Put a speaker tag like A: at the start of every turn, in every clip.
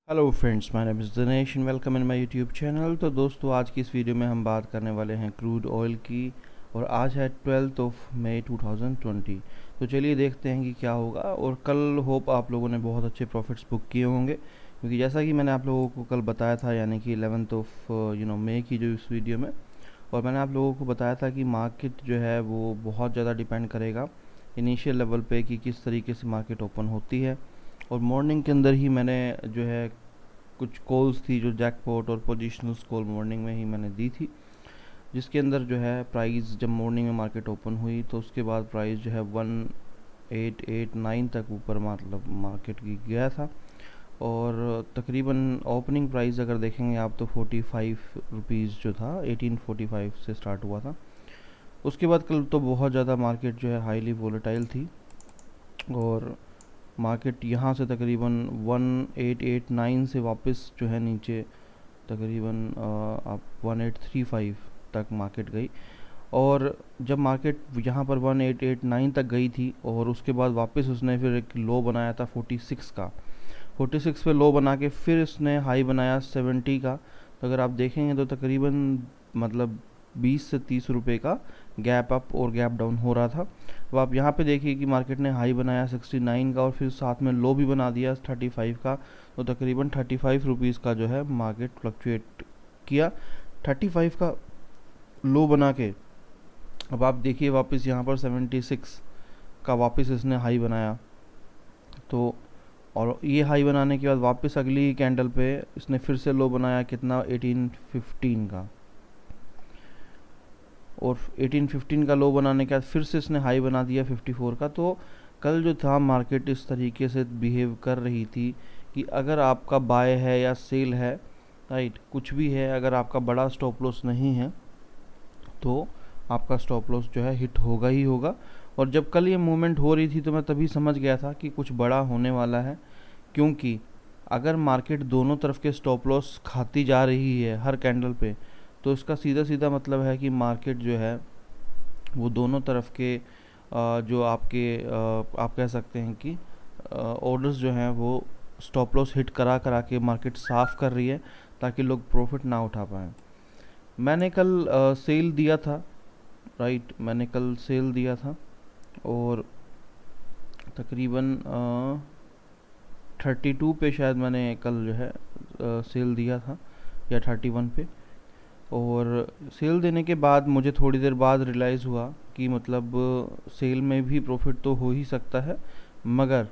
A: Hello friends, my name is Dinesh and welcome in my YouTube channel. तो दोस्तों, आज की इस वीडियो में हम बात करने वाले हैं क्रूड ऑयल की और आज है 12 मई 2020। तो चलिए देखते हैं कि क्या होगा। और कल होप आप लोगों ने बहुत अच्छे प्रॉफिट्स बुक किए होंगे, क्योंकि जैसा कि मैंने आप लोगों को कल बताया था, यानी कि 11 मई की जो इस वीडियो में, और मैंने आप लोगों को बताया था कि मार्केट जो है वो बहुत ज़्यादा डिपेंड करेगा इनिशियल लेवल पे कि किस तरीके से मार्केट ओपन होती है। और मॉर्निंग के अंदर ही मैंने जो है कुछ कॉल्स थी जो जैकपॉट और पोजिशनल्स कॉल मॉर्निंग में ही मैंने दी थी, जिसके अंदर जो है प्राइस जब मॉर्निंग में मार्केट ओपन हुई तो उसके बाद प्राइस जो है 1889 तक ऊपर मतलब मार्केट की गया था। और तकरीबन ओपनिंग प्राइस अगर देखेंगे आप तो 45 रुपीज़ जो था 1845 से स्टार्ट हुआ था। उसके बाद कल तो बहुत ज़्यादा मार्केट जो है हाईली वोलेटाइल थी और मार्केट यहाँ से तकरीबन 1889 से वापस जो है नीचे तकरीबन आप 1835 तक मार्केट गई। और जब मार्केट यहाँ पर 1889 तक गई थी और उसके बाद वापस उसने फिर एक लो बनाया था 46 का, 46 पे लो बना के फिर इसने हाई बनाया 70 का। तो अगर आप देखेंगे तो तकरीबन मतलब 20 से 30 रुपए का गैप अप और गैप डाउन हो रहा था। अब आप यहाँ पे देखिए कि मार्केट ने हाई बनाया 69 का और फिर साथ में लो भी बना दिया 35 का। तो तकरीबन 35 रुपीज़ का जो है मार्केट फ्लक्चुएट किया 35 का लो बना के। अब आप देखिए वापस यहाँ पर 76 का वापस इसने हाई बनाया। तो और ये हाई बनाने के बाद वापस अगली कैंडल पे इसने फिर से लो बनाया कितना 1815 का, और 1815 का लो बनाने के बाद फिर से इसने हाई बना दिया 54 का। तो कल जो था मार्केट इस तरीके से बिहेव कर रही थी कि अगर आपका बाय है या सेल है, राइट, कुछ भी है, अगर आपका बड़ा स्टॉप लॉस नहीं है तो आपका स्टॉप लॉस जो है हिट होगा ही होगा। और जब कल ये मूवमेंट हो रही थी तो मैं तभी समझ गया था कि कुछ बड़ा होने वाला है, क्योंकि अगर मार्केट दोनों तरफ के स्टॉप लॉस खाती जा रही है हर कैंडल पे, तो इसका सीधा सीधा मतलब है कि मार्केट जो है वो दोनों तरफ के जो आपके आप कह सकते हैं कि ऑर्डर्स जो हैं वो स्टॉप लॉस हिट करा करा के मार्केट साफ़ कर रही है ताकि लोग प्रॉफिट ना उठा पाएँ। मैंने कल सेल दिया था, राइट, मैंने कल सेल दिया था और तकरीबन 32 पे शायद मैंने कल जो है सेल दिया था या 31 पे। और सेल देने के बाद मुझे थोड़ी देर बाद रियलाइज़ हुआ कि मतलब सेल में भी प्रॉफिट तो हो ही सकता है, मगर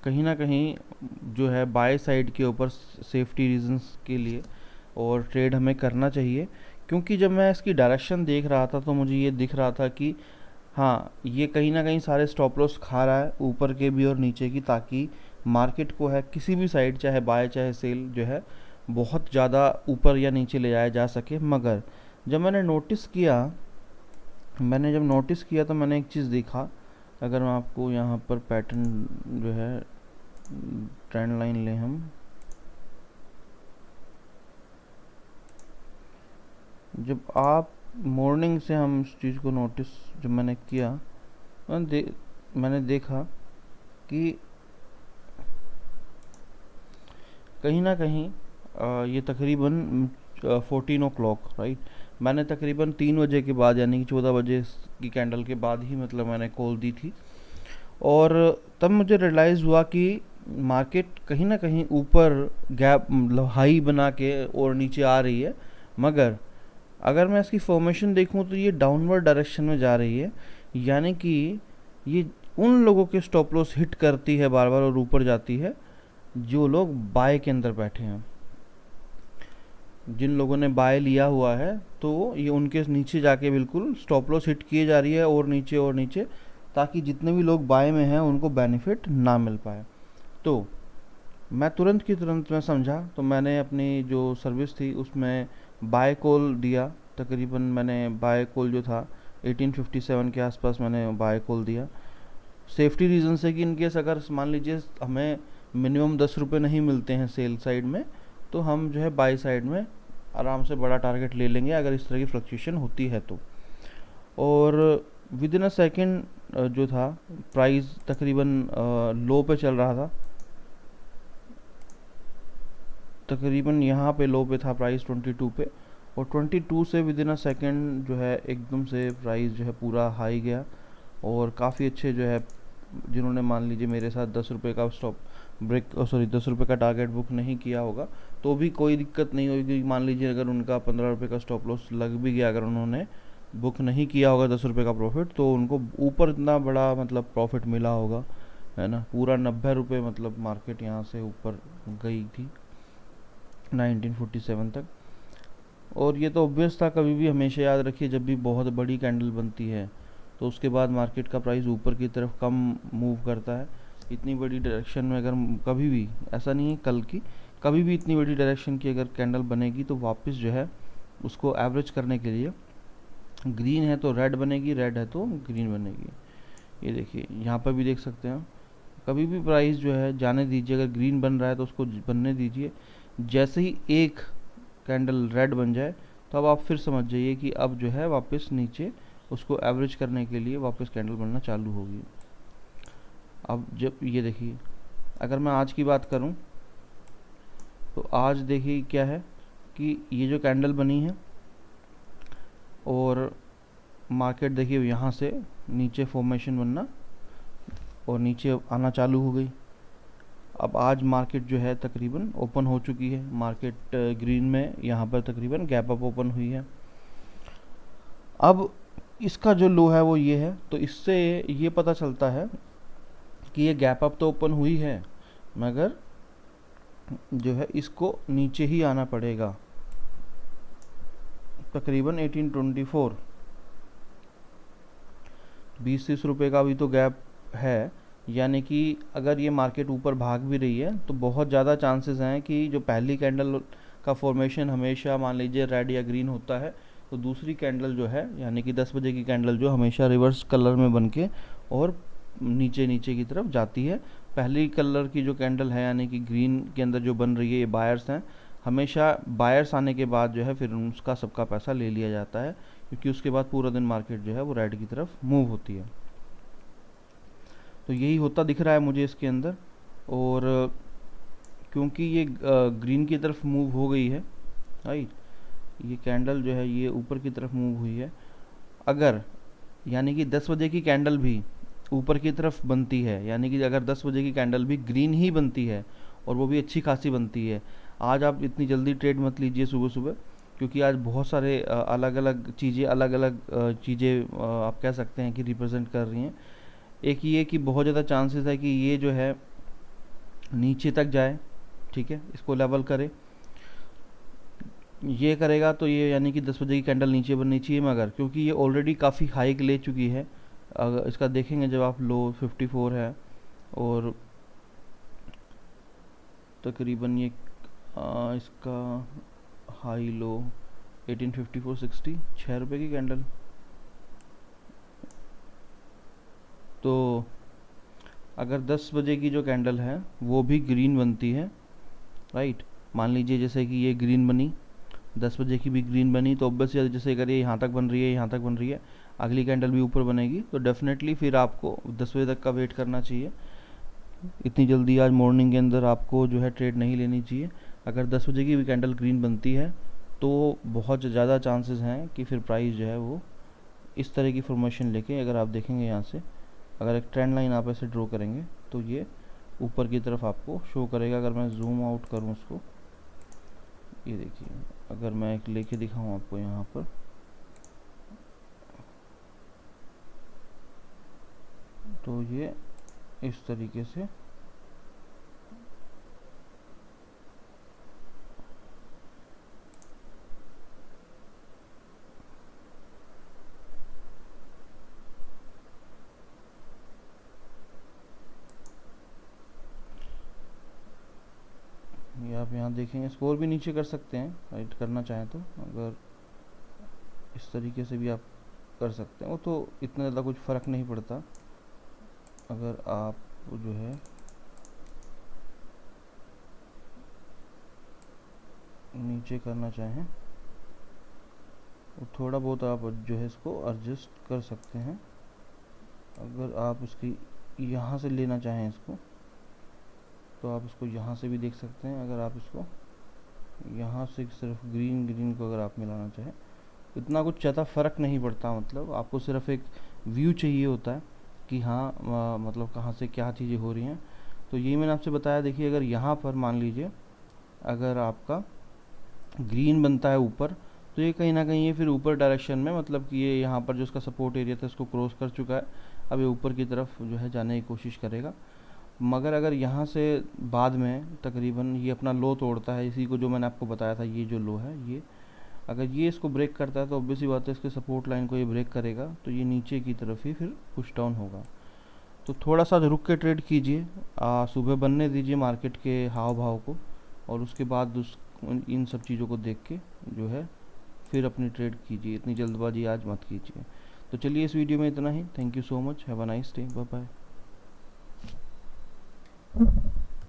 A: कहीं ना कहीं जो है बाय साइड के ऊपर सेफ्टी रीजंस के लिए और ट्रेड हमें करना चाहिए। क्योंकि जब मैं इसकी डायरेक्शन देख रहा था तो मुझे ये दिख रहा था कि हाँ, ये कहीं ना कहीं सारे स्टॉप लॉस खा रहा है ऊपर के भी और नीचे की, ताकि मार्केट को है किसी भी साइड चाहे बाय चाहे सेल जो है बहुत ज़्यादा ऊपर या नीचे ले जाया जा सके। मगर जब मैंने जब नोटिस किया तो मैंने एक चीज़ देखा। अगर मैं आपको यहाँ पर पैटर्न जो है ट्रेंड लाइन लें हम, जब आप मॉर्निंग से हम इस चीज़ को नोटिस जब मैंने किया, मैंने देखा कि कहीं ना कहीं ये तकरीबन 14 ओ क्लॉक, राइट, मैंने तकरीबन 3 बजे के बाद यानी कि 14 बजे की कैंडल के बाद ही मतलब मैंने कॉल दी थी। और तब मुझे रियलाइज़ हुआ कि मार्केट कहीं ना कहीं ऊपर गैप मतलब हाई बना के और नीचे आ रही है, मगर अगर मैं इसकी फॉर्मेशन देखूं तो ये डाउनवर्ड डायरेक्शन में जा रही है। यानी कि ये उन लोगों के स्टॉप लॉस हिट करती है बार बार और ऊपर जाती है जो लोग बाय के अंदर बैठे हैं। जिन लोगों ने बाय लिया हुआ है तो ये उनके नीचे जाके बिल्कुल स्टॉप लॉस हिट किए जा रही है और नीचे, ताकि जितने भी लोग बाय में हैं उनको बेनिफिट ना मिल पाए। तो मैं तुरंत मैं समझा, तो मैंने अपनी जो सर्विस थी उसमें बाय कॉल दिया। तकरीबन मैंने बाय कॉल जो था 1857 के आसपास मैंने बाय कॉल दिया, सेफ्टी रीज़न से कि इनकेस अगर मान लीजिए हमें मिनिमम 10 रुपये नहीं मिलते हैं सेल साइड में, तो हम जो है बाई साइड में आराम से बड़ा टारगेट ले लेंगे अगर इस तरह की फ्लक्चुएशन होती है तो। और विद इन अ सेकेंड जो था प्राइस तकरीबन लो पे चल रहा था तकरीबन यहाँ पे लो पे था प्राइस 22 पे, और 22 से विद इन अ सेकेंड जो है एकदम से प्राइस जो है पूरा हाई गया। और काफ़ी अच्छे जो है जिन्होंने मान लीजिए मेरे साथ 10 रुपये का स्टॉप ब्रेक, सॉरी 10 रुपये का टारगेट बुक नहीं किया होगा, तो भी कोई दिक्कत नहीं होगी। मान लीजिए अगर उनका 15 रुपये का स्टॉप लॉस लग भी गया, अगर उन्होंने बुक नहीं किया होगा 10 रुपये का प्रॉफिट, तो उनको ऊपर इतना बड़ा मतलब प्रॉफिट मिला होगा, है ना। पूरा 90 रुपये मतलब मार्केट यहाँ से ऊपर गई थी 1947 तक। और ये तो ऑब्वियस था, कभी भी हमेशा याद रखिए जब भी बहुत बड़ी कैंडल बनती है तो उसके बाद मार्केट का प्राइस ऊपर की तरफ कम मूव करता है। इतनी बड़ी डायरेक्शन में अगर कभी भी, ऐसा नहीं है कल की, कभी भी इतनी बड़ी डायरेक्शन की अगर कैंडल बनेगी तो वापस जो है उसको एवरेज करने के लिए ग्रीन है तो रेड बनेगी, रेड है तो ग्रीन बनेगी। ये देखिए यहाँ पर भी देख सकते हैं। कभी भी प्राइस जो है जाने दीजिए, अगर ग्रीन बन रहा है तो उसको बनने दीजिए। जैसे ही एक कैंडल रेड बन जाए तो अब आप फिर समझ जाइए कि अब जो है वापस नीचे उसको एवरेज करने के लिए वापस कैंडल बनना चालू होगी। अब जब ये देखिए, अगर मैं आज की बात करूं तो आज देखिए क्या है कि ये जो कैंडल बनी है और मार्केट देखिए यहाँ से नीचे फॉर्मेशन बनना और नीचे आना चालू हो गई। अब आज मार्केट जो है तकरीबन ओपन हो चुकी है, मार्केट ग्रीन में यहाँ पर तकरीबन गैप अप ओपन हुई है। अब इसका जो लो है वो ये है, तो इससे ये पता चलता है कि ये गैप अप तो ओपन हुई है मगर जो है इसको नीचे ही आना पड़ेगा। तकरीबन 1824 20-30 रुपये का भी तो गैप है, यानी कि अगर ये मार्केट ऊपर भाग भी रही है तो बहुत ज़्यादा चांसेस हैं कि जो पहली कैंडल का फॉर्मेशन हमेशा मान लीजिए रेड या ग्रीन होता है, तो दूसरी कैंडल जो है यानी कि 10 बजे की कैंडल जो हमेशा रिवर्स कलर में बन के और नीचे नीचे की तरफ जाती है। पहली कलर की जो कैंडल है यानी कि ग्रीन के अंदर जो बन रही है, ये बायर्स हैं, हमेशा बायर्स आने के बाद जो है फिर उसका सबका पैसा ले लिया जाता है, क्योंकि उसके बाद पूरा दिन मार्केट जो है वो रेड की तरफ मूव होती है। तो यही होता दिख रहा है मुझे इसके अंदर। और क्योंकि ये ग्रीन की तरफ मूव हो गई है, राइट, ये कैंडल जो है ये ऊपर की तरफ मूव हुई है। अगर यानी कि 10 बजे की कैंडल भी ऊपर की तरफ बनती है, यानी कि अगर 10 बजे की कैंडल भी ग्रीन ही बनती है और वो भी अच्छी खासी बनती है, आज आप इतनी जल्दी ट्रेड मत लीजिए सुबह सुबह, क्योंकि आज बहुत सारे अलग अलग चीज़ें आप कह सकते हैं कि रिप्रेजेंट कर रही हैं। एक ये कि बहुत ज़्यादा चांसेस है कि ये जो है नीचे तक जाए, ठीक है, इसको लेवल करे। ये करेगा तो ये यानी कि 10 बजे की कैंडल नीचे बननी चाहिए, मगर क्योंकि ये ऑलरेडी काफ़ी हाइक ले चुकी है, अगर इसका देखेंगे जब आप लो 54 है और तकरीबन ये इसका हाई लो 1854.60, 6 रुपये की कैंडल। तो अगर 10 बजे की जो कैंडल है वो भी ग्रीन बनती है, राइट, मान लीजिए जैसे कि ये ग्रीन बनी, 10 बजे की भी ग्रीन बनी, तो ऑब्वियसली जैसे अगर ये यहाँ तक बन रही है, यहाँ तक बन रही है, अगली कैंडल भी ऊपर बनेगी, तो डेफिनेटली फिर आपको 10 बजे तक का वेट करना चाहिए। इतनी जल्दी आज मॉर्निंग के अंदर आपको जो है ट्रेड नहीं लेनी चाहिए। अगर 10 बजे की भी कैंडल ग्रीन बनती है तो बहुत ज़्यादा चांसेस हैं कि फिर प्राइस जो है वो इस तरह की फॉर्मेशन लेके, अगर आप देखेंगे यहाँ से, अगर एक ट्रेंड लाइन आप ऐसे ड्रॉ करेंगे तो ये ऊपर की तरफ आपको शो करेगा। अगर मैं जूम आउट करूँ उसको, ये देखिए, अगर मैं एक लेके दिखाऊँ आपको यहाँ पर, तो ये इस तरीके से ये आप यहाँ देखेंगे। स्कोर भी नीचे कर सकते हैं, राइट, करना चाहें तो, अगर इस तरीके से भी आप कर सकते हैं, वो तो इतना ज़्यादा कुछ फ़र्क नहीं पड़ता। अगर आप जो है नीचे करना चाहें तो थोड़ा बहुत आप जो है इसको एडजस्ट कर सकते हैं। अगर आप इसकी यहाँ से लेना चाहें इसको, तो आप इसको यहाँ से भी देख सकते हैं। अगर आप इसको यहाँ से सिर्फ ग्रीन ग्रीन को अगर आप मिलाना चाहें, इतना कुछ ज़्यादा फ़र्क नहीं पड़ता, मतलब आपको सिर्फ एक व्यू चाहिए होता है कि हाँ मतलब कहाँ से क्या चीज़ें हो रही हैं। तो यही मैंने आपसे बताया। देखिए अगर यहाँ पर मान लीजिए अगर आपका ग्रीन बनता है ऊपर, तो ये कहीं ना कहीं ये फिर ऊपर डायरेक्शन में, मतलब कि ये यहाँ पर जो उसका सपोर्ट एरिया था इसको क्रॉस कर चुका है, अब ये ऊपर की तरफ जो है जाने की कोशिश करेगा। मगर अगर यहाँ से बाद में तकरीबन ये अपना लो तोड़ता है, इसी को जो मैंने आपको बताया था, ये जो लो है ये, अगर ये इसको ब्रेक करता है तो ऑब्वियसली बात है इसके सपोर्ट लाइन को ये ब्रेक करेगा, तो ये नीचे की तरफ ही फिर पुश डाउन होगा। तो थोड़ा सा रुक के ट्रेड कीजिए, सुबह बनने दीजिए मार्केट के हाव भाव को, और उसके बाद इन सब चीज़ों को देख के जो है फिर अपनी ट्रेड कीजिए। इतनी जल्दबाजी आज मत कीजिए। तो चलिए इस वीडियो में इतना ही। Thank you so much, have a nice day, bye bye.